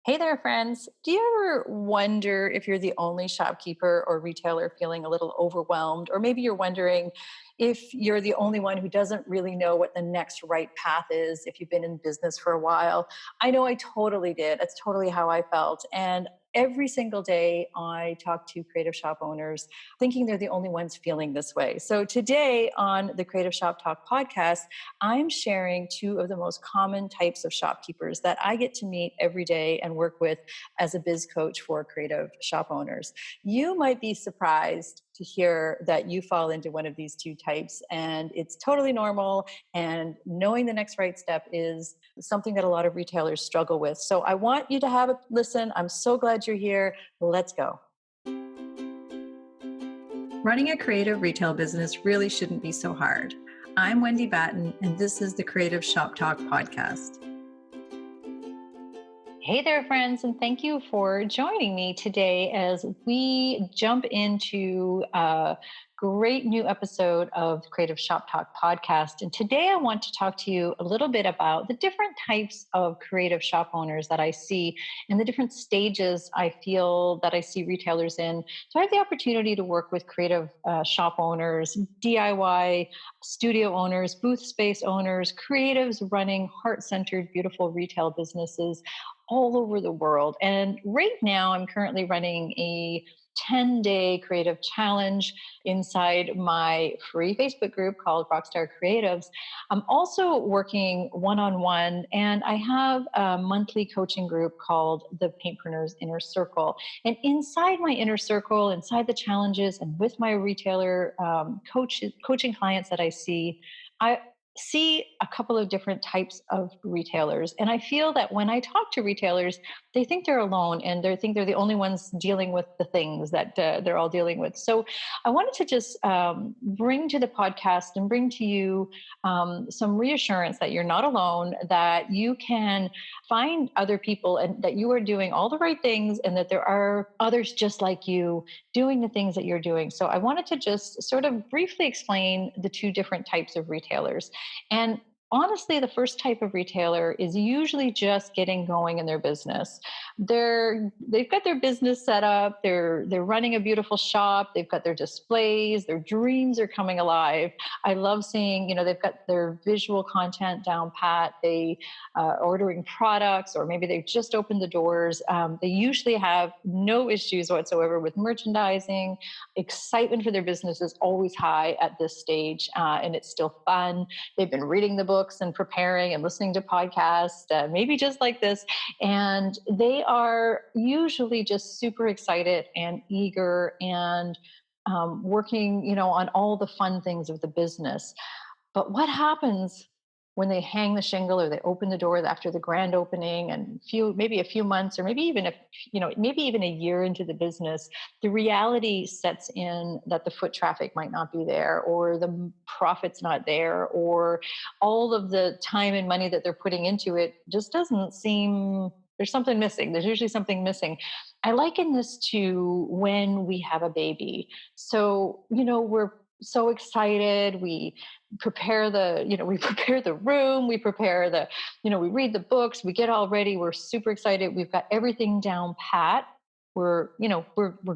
Hey there, friends. Do you ever wonder if you're the only shopkeeper or retailer feeling a little overwhelmed? Or maybe you're wondering if you're the only one who doesn't really know what the next right path is if you've been in business for a while. I know I totally did. That's totally how I felt. And every single day I talk to creative shop owners thinking they're the only ones feeling this way. So today on the Creative Shop Talk podcast, I'm sharing two of the most common types of shopkeepers that I get to meet every day and work with as a biz coach for creative shop owners. You might be surprised to hear that you fall into one of these two types, and it's totally normal. And knowing the next right step is something that a lot of retailers struggle with. So I want you to have a listen. I'm so glad you're here. Let's go. Running a creative retail business really shouldn't be so hard. I'm Wendy Batten, and this is the Creative Shop Talk podcast. Hey there, friends, and thank you for joining me today as we jump into a great new episode of Creative Shop Talk podcast. And today I want to talk to you a little bit about the different types of creative shop owners that I see and the different stages I feel that I see retailers in. So I have the opportunity to work with creative shop owners, DIY studio owners, booth space owners, creatives running heart-centered, beautiful retail businesses all over the world. And right now, I'm currently running a 10-day creative challenge inside my free Facebook group called Rockstar Creatives. I'm also working one-on-one, and I have a monthly coaching group called the Paintpreneurs Inner Circle. And inside my inner circle, inside the challenges, and with my retailer coaching clients that I see a couple of different types of retailers. And I feel that when I talk to retailers, they think they're alone and they think they're the only ones dealing with the things that they're all dealing with. So I wanted to just bring to the podcast and bring to you some reassurance that you're not alone, that you can find other people and that you are doing all the right things and that there are others just like you doing the things that you're doing. So I wanted to just sort of briefly explain the two different types of retailers. And honestly, the first type of retailer is usually just getting going in their business. They've got their business set up, they're running a beautiful shop, they've got their displays, their dreams are coming alive. I love seeing, they've got their visual content down pat, they ordering products, or maybe they've just opened the doors. They usually have no issues whatsoever with merchandising. Excitement for their business is always high at this stage, and it's still fun. They've been reading the books and preparing and listening to podcasts, maybe just like this. And they are usually just super excited and eager and working, on all the fun things of the business. But what happens when they hang the shingle or they open the door after the grand opening and maybe a few months or maybe even a year into the business, the reality sets in that the foot traffic might not be there, or the profit's not there, or all of the time and money that they're putting into it just doesn't seem, there's something missing. There's usually something missing. I liken this to when we have a baby. So, we're so excited. We prepare we prepare the room, we prepare we read the books, we get all ready, we're super excited, we've got everything down pat, we're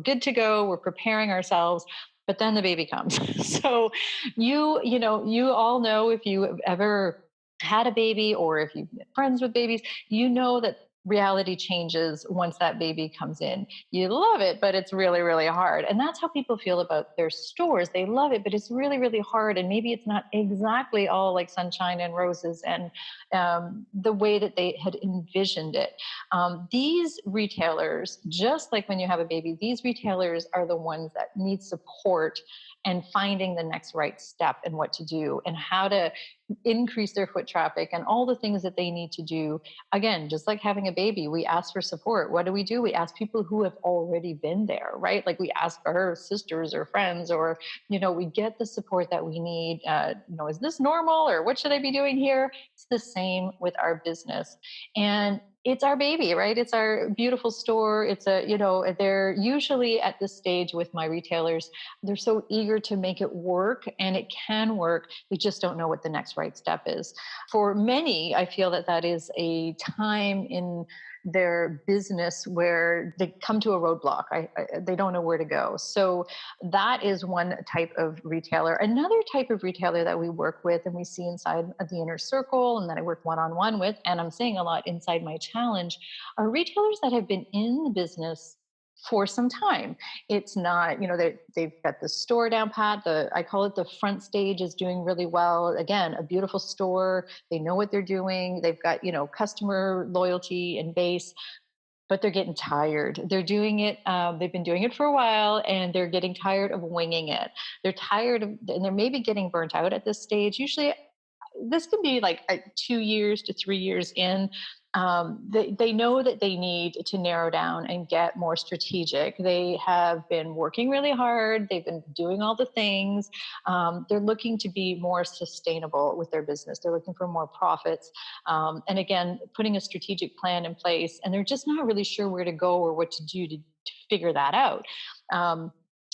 good to go, we're preparing ourselves. But then the baby comes. So you all know, if you have ever had a baby or if you've been friends with babies, you know that reality changes once that baby comes in. You love it, but it's really, really hard. And that's how people feel about their stores. They love it, but it's really, really hard. And maybe it's not exactly all like sunshine and roses and the way that they had envisioned it. These retailers, just like when you have a baby, these retailers are the ones that need support and finding the next right step and what to do and how to increase their foot traffic and all the things that they need to do. Again, just like having a baby, we ask for support. What do? We ask people who have already been there, right? Like we ask our sisters or friends, or, we get the support that we need. Is this normal, or what should I be doing here? It's the same with our business. And it's our baby, right? It's our beautiful store. They're usually at this stage with my retailers. They're so eager to make it work, and it can work. They just don't know what the next right step is. For many, I feel that is a time in their business where they come to a roadblock. They don't know where to go. So that is one type of retailer. Another type of retailer that we work with and we see inside of the inner circle and that I work one on one with, and I'm seeing a lot inside my challenge, are retailers that have been in the business for some time. It's not, they've got the store down pat. I call it the front stage is doing really well. Again, a beautiful store. They know what they're doing. They've got, customer loyalty and base, but they're getting tired. They're doing it. They've been doing it for a while, and they're getting tired of winging it. They're tired of, and they're maybe getting burnt out at this stage. Usually, this can be like 2 years to 3 years in. They know that they need to narrow down and get more strategic. They have been working really hard. They've been doing all the things. They're looking to be more sustainable with their business. They're looking for more profits. And again, putting a strategic plan in place, and they're just not really sure where to go or what to do to figure that out. Um,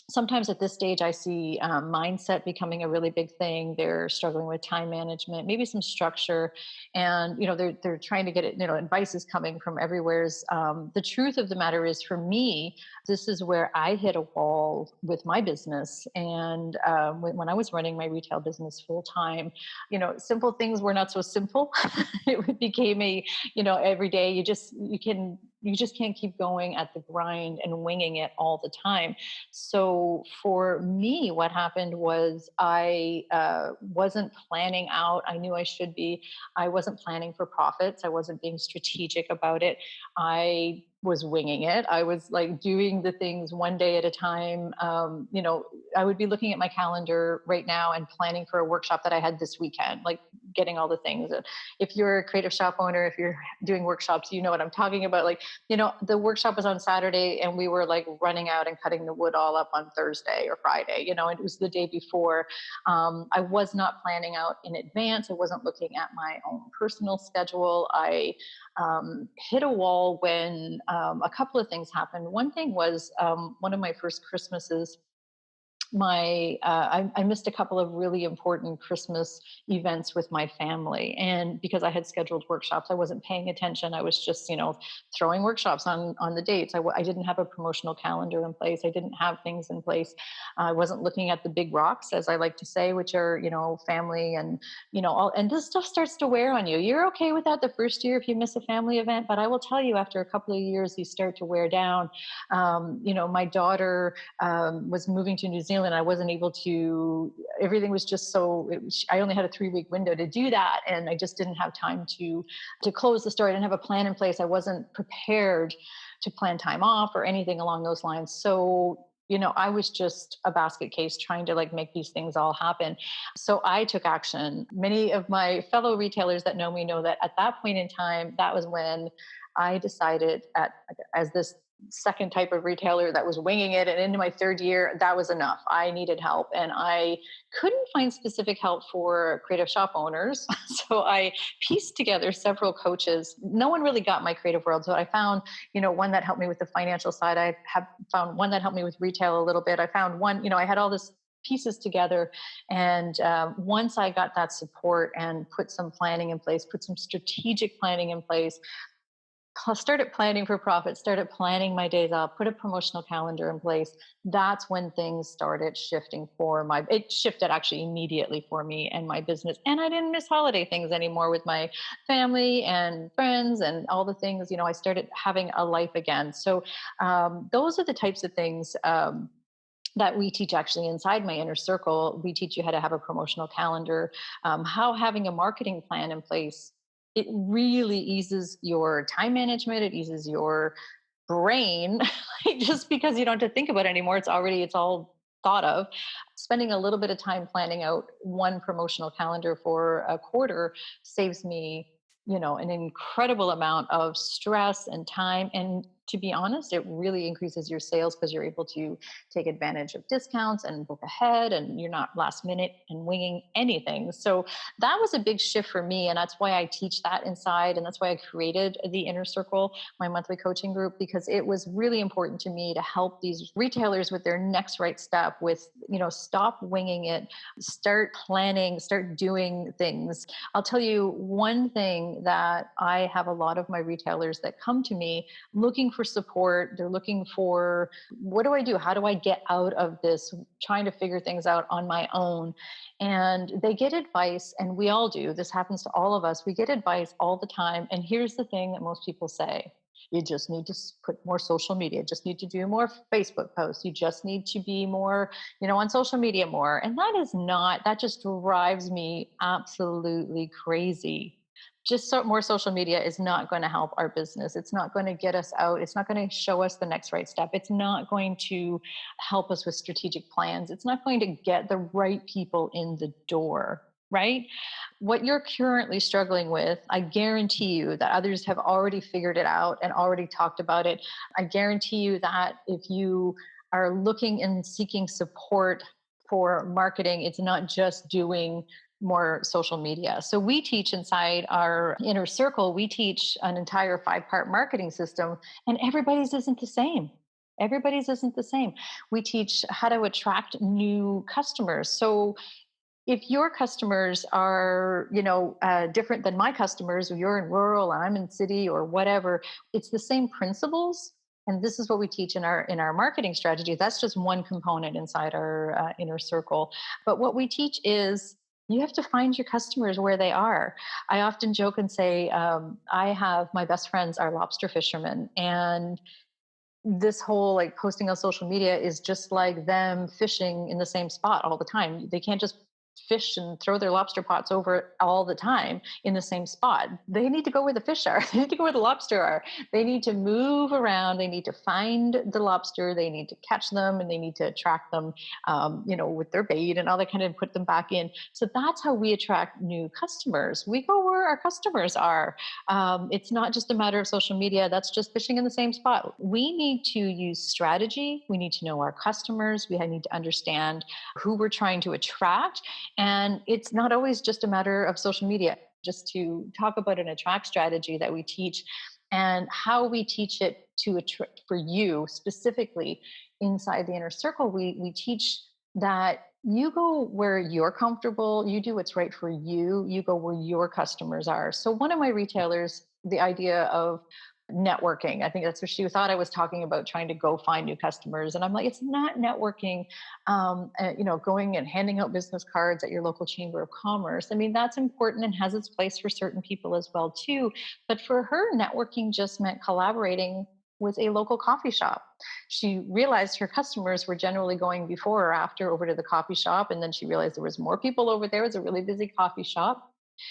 Sometimes at this stage I see mindset becoming a really big thing. They're struggling with time management, maybe some structure, and they're trying to get it. Advice is coming from everywhere's. The truth of the matter is, for me, this is where I hit a wall with my business. And when I was running my retail business full time, simple things were not so simple. It became every day you just can't keep going at the grind and winging it all the time. So for me, what happened was I wasn't planning out. I knew I should be. I wasn't planning for profits. I wasn't being strategic about it. I was winging it. I was like doing the things one day at a time. I would be looking at my calendar right now and planning for a workshop that I had this weekend, like getting all the things. If you're a creative shop owner, if you're doing workshops, you know what I'm talking about. Like, the workshop was on Saturday and we were like running out and cutting the wood all up on Thursday or Friday, and it was the day before. I was not planning out in advance. I wasn't looking at my own personal schedule. I hit a wall when a couple of things happened. One thing was one of my first Christmases, I missed a couple of really important Christmas events with my family, and because I had scheduled workshops, I wasn't paying attention. I was just throwing workshops on the dates. I didn't have a promotional calendar in place. I didn't have things in place. I wasn't looking at the big rocks, as I like to say, which are family and all. And this stuff starts to wear on you. You're okay with that the first year if you miss a family event, but I will tell you, after a couple of years, you start to wear down. My daughter was moving to New Zealand. I wasn't able to, everything was just I only had a 3-week window to do that. And I just didn't have time to close the store. I didn't have a plan in place. I wasn't prepared to plan time off or anything along those lines. So, I was just a basket case trying to like make these things all happen. So I took action. Many of my fellow retailers that know me know that at that point in time, that was when I decided, as this second type of retailer that was winging it, and into my third year, that was enough. I needed help, and I couldn't find specific help for creative shop owners. So I pieced together several coaches. No one really got my creative world. So I found, one that helped me with the financial side. I have found one that helped me with retail a little bit. I found one, I had all this pieces together. And once I got that support and put some planning in place, put some strategic planning in place, started planning for profit, started planning my days off, put a promotional calendar in place, that's when things started shifting it shifted actually immediately for me and my business. And I didn't miss holiday things anymore with my family and friends and all the things. I started having a life again. So those are the types of things that we teach actually inside my inner circle. We teach you how to have a promotional calendar, how having a marketing plan in place. It really eases your time management. It eases your brain just because you don't have to think about it anymore. It's all thought of. Spending a little bit of time planning out one promotional calendar for a quarter saves me, an incredible amount of stress and time. And to be honest, it really increases your sales because you're able to take advantage of discounts and book ahead, and you're not last minute and winging anything. So that was a big shift for me. And that's why I teach that inside. And that's why I created the Inner Circle, my monthly coaching group, because it was really important to me to help these retailers with their next right step with, stop winging it, start planning, start doing things. I'll tell you one thing that I have a lot of my retailers that come to me looking for support. They're looking for, what do I do? How do I get out of this, trying to figure things out on my own? And they get advice, and we all do. This happens to all of us. We get advice all the time. And here's the thing that most people say: you just need to put more social media, just need to do more Facebook posts, you just need to be more, on social media more. And that just drives me absolutely crazy. More social media is not going to help our business. It's not going to get us out. It's not going to show us the next right step. It's not going to help us with strategic plans. It's not going to get the right people in the door, right? What you're currently struggling with, I guarantee you that others have already figured it out and already talked about it. I guarantee you that if you are looking and seeking support for marketing, it's not just doing more social media. So we teach inside our inner circle, we teach an entire 5-part marketing system, and everybody's isn't the same. Everybody's isn't the same. We teach how to attract new customers. So if your customers are, different than my customers, or you're in rural and I'm in city or whatever, it's the same principles. And this is what we teach in our marketing strategy. That's just one component inside our inner circle. But what we teach is you have to find your customers where they are. I often joke and say, I have my best friends are lobster fishermen, and this whole like posting on social media is just like them fishing in the same spot all the time. They can't just fish and throw their lobster pots over all the time in the same spot. They need to go where the fish are. They need to go where the lobster are. They need to move around. They need to find the lobster. They need to catch them, and they need to attract them, with their bait and all that, kind of put them back in. So that's how we attract new customers. We go where our customers are. It's not just a matter of social media. That's just fishing in the same spot. We need to use strategy. We need to know our customers. We need to understand who we're trying to attract. And it's not always just a matter of social media. Just to talk about an attract strategy that we teach and how we teach it to attract for you specifically inside the inner circle, we teach that you go where you're comfortable, you do what's right for you, you go where your customers are. So one of my retailers, the idea of networking, I think that's what she thought I was talking about, trying to go find new customers. And I'm like, it's not networking, going and handing out business cards at your local chamber of commerce. I mean, that's important and has its place for certain people as well too. But for her, networking just meant collaborating with a local coffee shop. She realized her customers were generally going before or after over to the coffee shop. And then she realized there was more people over there. It was a really busy coffee shop.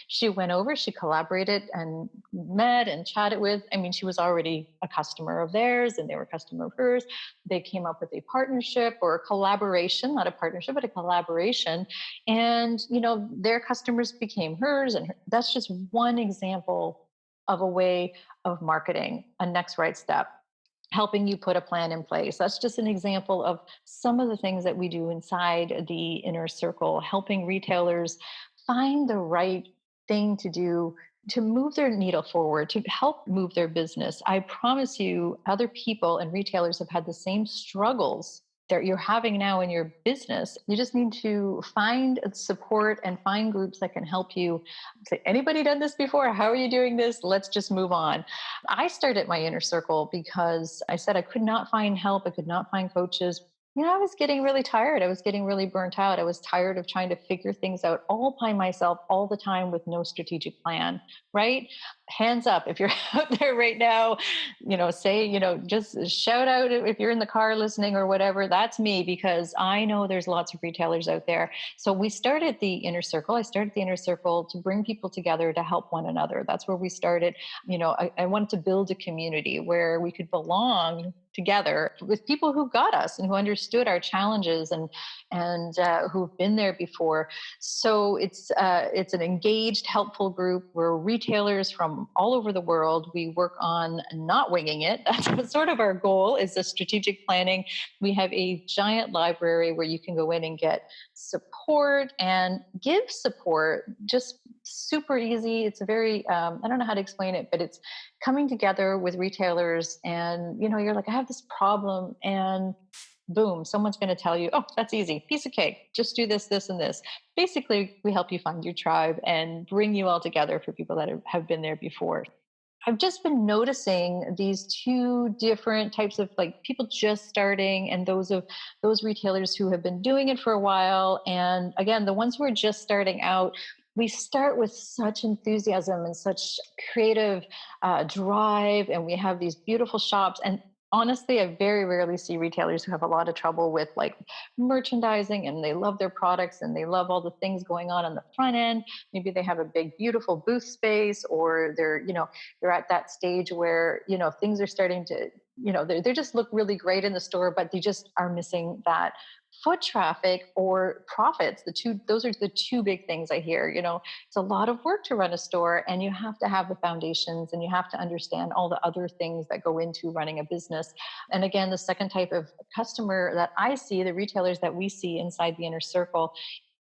She went over, she collaborated and met and chatted with. I mean, she was already a customer of theirs and they were a customer of hers. They came up with a partnership or a collaboration, not a partnership, but a collaboration. And, their customers became hers. And that's just one example of a way of marketing, a next right step, helping you put a plan in place. That's just an example of some of the things that we do inside the inner circle, helping retailers find the right thing to do to move their needle forward, to help move their business. I promise you, other people and retailers have had the same struggles that you're having now in your business. You just need to find support and find groups that can help you. Say, anybody done this before? How are you doing this? Let's just move on. I started my inner circle because I said I could not find help. I could not find coaches. I was getting really tired. I was getting really burnt out. I was tired of trying to figure things out all by myself all the time with no strategic plan, right? Hands up if you're out there right now, just shout out if you're in the car listening or whatever. That's me, because I know there's lots of retailers out there. So we started the inner circle. I started the inner circle to bring people together to help one another. That's where we started. I wanted to build a community where we could belong together with people who got us and who understood our challenges and who've been there before. So it's an engaged, helpful group. We're retailers from from all over the world. We work on not winging it. That's sort of our goal, is the strategic planning. We have a giant library where you can go in and get support and give support, just super easy. It's a very, I don't know how to explain it, but it's coming together with retailers, and you're like, I have this problem, and boom, someone's going to tell you, oh, that's easy, piece of cake, just do this, this, and this. Basically, we help you find your tribe and bring you all together for people that have been there before. I've just been noticing these two different types of, like, people just starting, and those retailers who have been doing it for a while. And again, the ones who are just starting out, we start with such enthusiasm and such creative drive, and we have these beautiful shops. And honestly, I very rarely see retailers who have a lot of trouble with, like, merchandising, and they love their products and they love all the things going on the front end. Maybe they have a big, beautiful booth space, or they're at that stage where things are starting to, they just look really great in the store, but they just are missing that foot traffic or profits. Those are the two big things I hear. It's a lot of work to run a store, and you have to have the foundations, and you have to understand all the other things that go into running a business. And again, the second type of customer that I see, the retailers that we see inside the inner circle,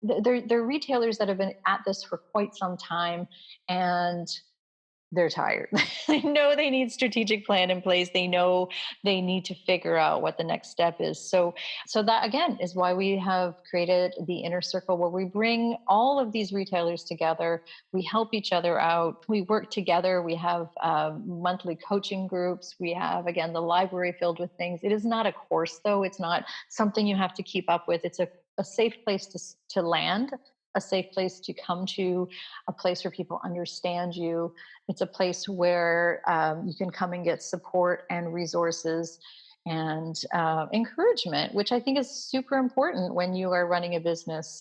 they're retailers that have been at this for quite some time, and they're tired. They know they need strategic plan in place. They know they need to figure out what the next step is. So that again is why we have created the inner circle, where we bring all of these retailers together. We help each other out. We work together. We have monthly coaching groups. We have, again, the library filled with things. It is not a course, though. It's not something you have to keep up with. It's a safe place to land, a safe place to come to, a place where people understand you. It's a place where you can come and get support and resources and encouragement, which I think is super important when you are running a business.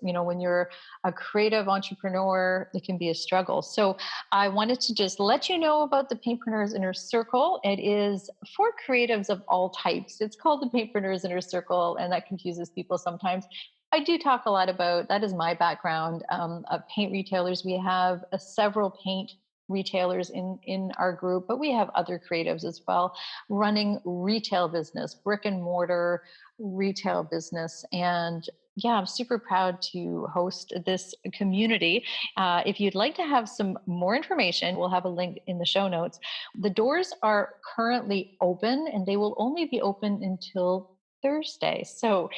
When you're a creative entrepreneur, it can be a struggle. So I wanted to just let you know about the Paintpreneurs Inner Circle. It is for creatives of all types. It's called the Paintpreneurs Inner Circle, and that confuses people sometimes. I do talk a lot about, that is my background, of paint retailers. We have several paint retailers in our group, but we have other creatives as well running retail business, brick and mortar retail business. And yeah, I'm super proud to host this community. If you'd like to have some more information, we'll have a link in the show notes. The doors are currently open, and they will only be open until Thursday. So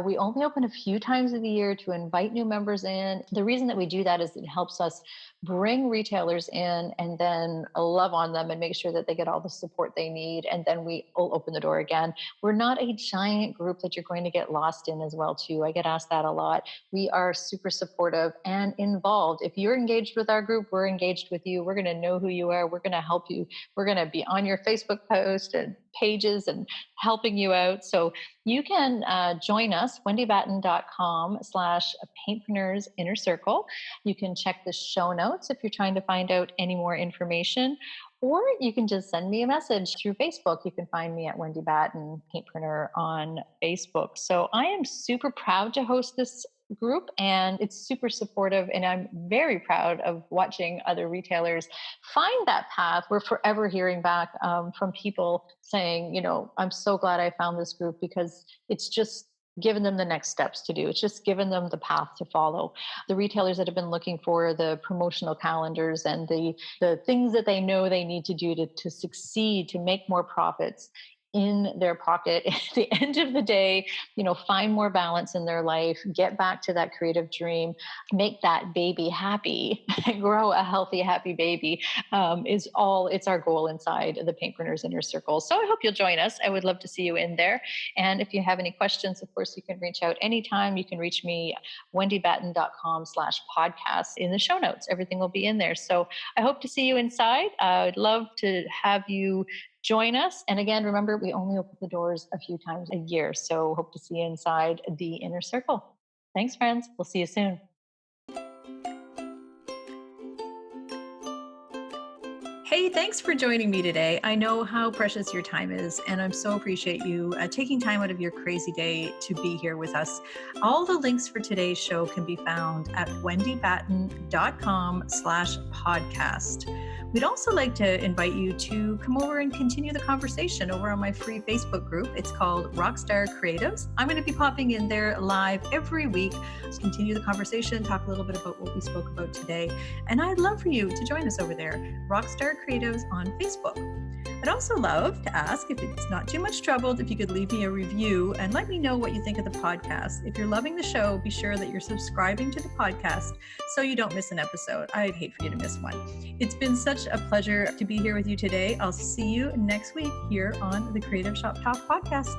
we only open a few times of the year to invite new members in. The reason that we do that is it helps us bring retailers in and then love on them and make sure that they get all the support they need. And then we will open the door again. We're not a giant group that you're going to get lost in as well, too. I get asked that a lot. We are super supportive and involved. If you're engaged with our group, we're engaged with you. We're going to know who you are. We're going to help you. We're going to be on your Facebook post and pages and helping you out. So you can join us, wendybatten.com/paintpreneurs inner circle. You can check the show notes if you're trying to find out any more information, or you can just send me a message through Facebook. You can find me at Wendy Batten, Paintpreneur, on Facebook. So I am super proud to host this group, and it's super supportive, and I'm very proud of watching other retailers find that path. We're forever hearing back from people saying, I'm so glad I found this group, because it's just given them the next steps to do. It's just given them the path to follow. The retailers that have been looking for the promotional calendars and the things that they know they need to do to succeed, to make more profits in their pocket at the end of the day, find more balance in their life, get back to that creative dream, make that baby happy, grow a healthy, happy baby, it's our goal inside the Paintpreneurs Inner Circle. So I hope you'll join us. I would love to see you in there. And if you have any questions, of course, you can reach out anytime. You can reach me, wendybatten.com/podcast, in the show notes. Everything will be in there. So I hope to see you inside. I'd love to have you join us. And again, remember, we only open the doors a few times a year. So hope to see you inside the inner circle. Thanks, friends. We'll see you soon. Hey thanks for joining me today. I know how precious your time is, and I'm so appreciate you taking time out of your crazy day to be here with us. All the links for today's show can be found at wendybatten.com/podcast. We'd also like to invite you to come over and continue the conversation over on my free Facebook group. It's called Rockstar Creatives. I'm going to be popping in there live every week to continue the conversation, talk a little bit about what we spoke about today. And I'd love for you to join us over there, Rockstar Creatives on Facebook. I'd also love to ask, if it's not too much trouble, if you could leave me a review and let me know what you think of the podcast. If you're loving the show, be sure that you're subscribing to the podcast so you don't miss an episode. I'd hate for you to miss one. It's been such a pleasure to be here with you today. I'll see you next week here on the Creative Shop Talk podcast.